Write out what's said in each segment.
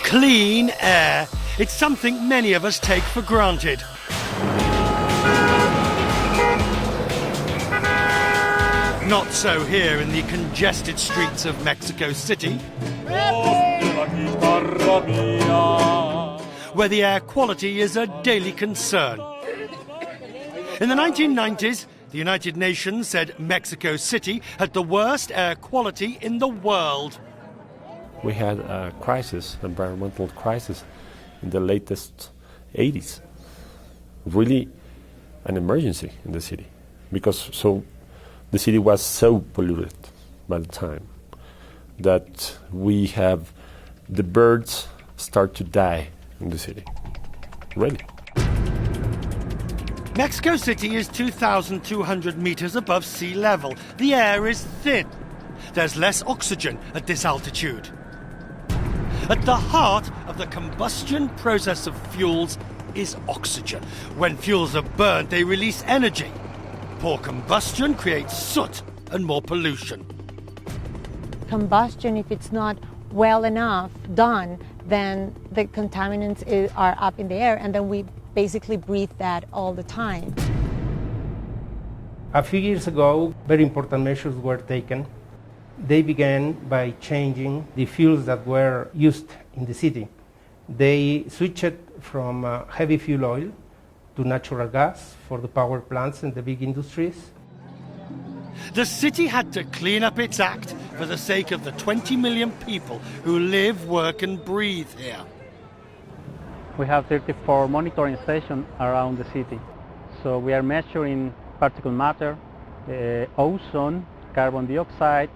Clean air. It's something many of us take for granted. Not so here in the congested streets of Mexico City, where the air quality is a daily concern. In the 1990s, the United Nations said Mexico City had the worst air quality in the world. We had a crisis, environmental crisis, in the latest 80s. Really an emergency in the city, because the city was so polluted by the time that we have the birds start to die in the city. Really. Mexico City is 2,200 meters above sea level. The air is thin. There's less oxygen at this altitude. At the heart of the combustion process of fuels is oxygen. When fuels are burnt, they release energy. Poor combustion creates soot and more pollution. Combustion, if it's not well enough done, then the contaminants are up in the air, and then we basically breathe that all the time. A few years ago, very important measures were taken. They began by changing the fuels that were used in the city. They switched from heavy fuel oil to natural gas for the power plants and the big industries. The city had to clean up its act for the sake of the 20 million people who live, work and breathe here. We have 34 monitoring stations around the city. So we are measuring particulate matter, ozone, carbon dioxide,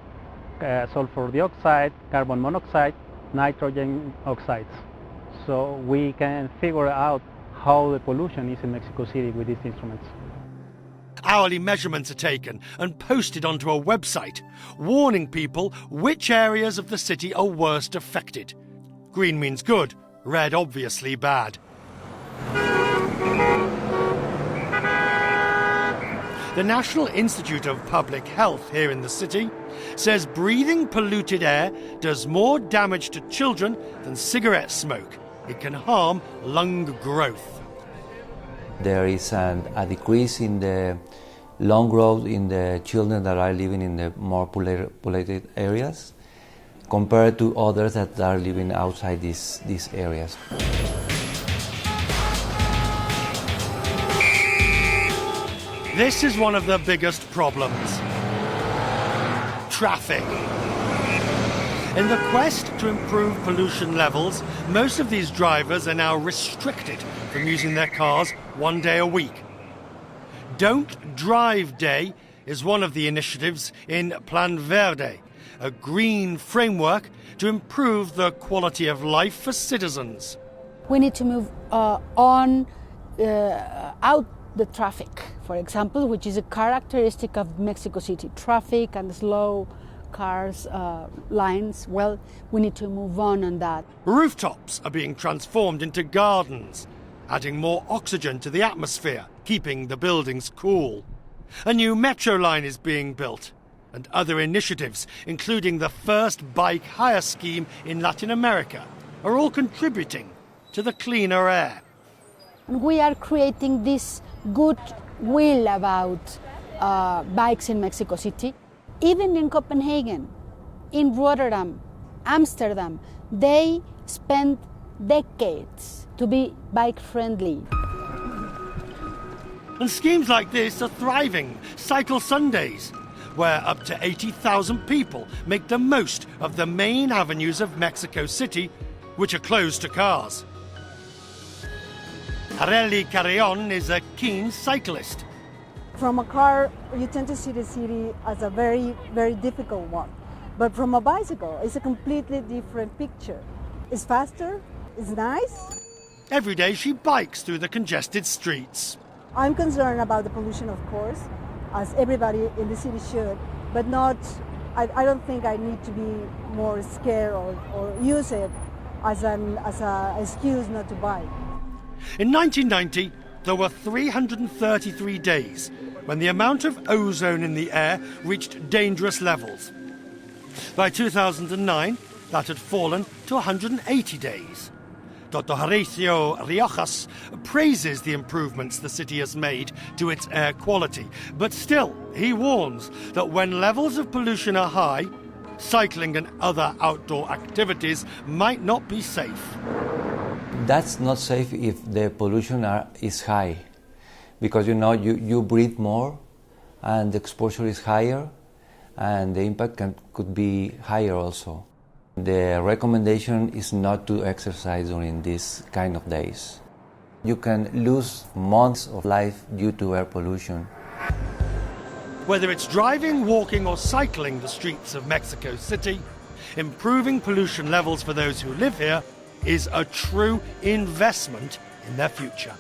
sulfur dioxide, carbon monoxide, nitrogen oxides. So we can figure out how the pollution is in Mexico City with these instruments. Hourly measurements are taken and posted onto a website, warning people which areas of the city are worst affected. Green means good, red obviously bad. The National Institute of Public Health here in the city says breathing polluted air does more damage to children than cigarette smoke. It can harm lung growth. There is a decrease in the lung growth in the children that are living in the more polluted areas compared to others that are living outside these areas. This is one of the biggest problems. Traffic. In the quest to improve pollution levels, most of these drivers are now restricted from using their cars one day a week. Don't Drive Day is one of the initiatives in Plan Verde, a green framework to improve the quality of life for citizens. We need to move out the traffic, for example, which is a characteristic of Mexico City. Traffic and slow cars, lines, well, we need to move on that. Rooftops are being transformed into gardens, adding more oxygen to the atmosphere, keeping the buildings cool. A new metro line is being built, and other initiatives, including the first bike hire scheme in Latin America, are all contributing to the cleaner air. We are creating this goodwill about bikes in Mexico City. Even in Copenhagen, in Rotterdam, Amsterdam, they spent decades to be bike-friendly. And schemes like this are thriving. Cycle Sundays, where up to 80,000 people make the most of the main avenues of Mexico City, which are closed to cars. Areli Carrion is a keen cyclist. From a car, you tend to see the city as a very, very difficult one. But from a bicycle, it's a completely different picture. It's faster, it's nice. Every day she bikes through the congested streets. I'm concerned about the pollution, of course, as everybody in the city should, but I don't think I need to be more scared or use it as an excuse not to bike. In 1990, there were 333 days when the amount of ozone in the air reached dangerous levels. By 2009, that had fallen to 180 days. Dr. Horacio Riojas praises the improvements the city has made to its air quality, but still, he warns that when levels of pollution are high, cycling and other outdoor activities might not be safe. That's not safe if the pollution is high, because you breathe more and the exposure is higher and the impact could be higher also. The recommendation is not to exercise during these kind of days. You can lose months of life due to air pollution. Whether it's driving, walking, or cycling the streets of Mexico City, improving pollution levels for those who live here is a true investment in their future.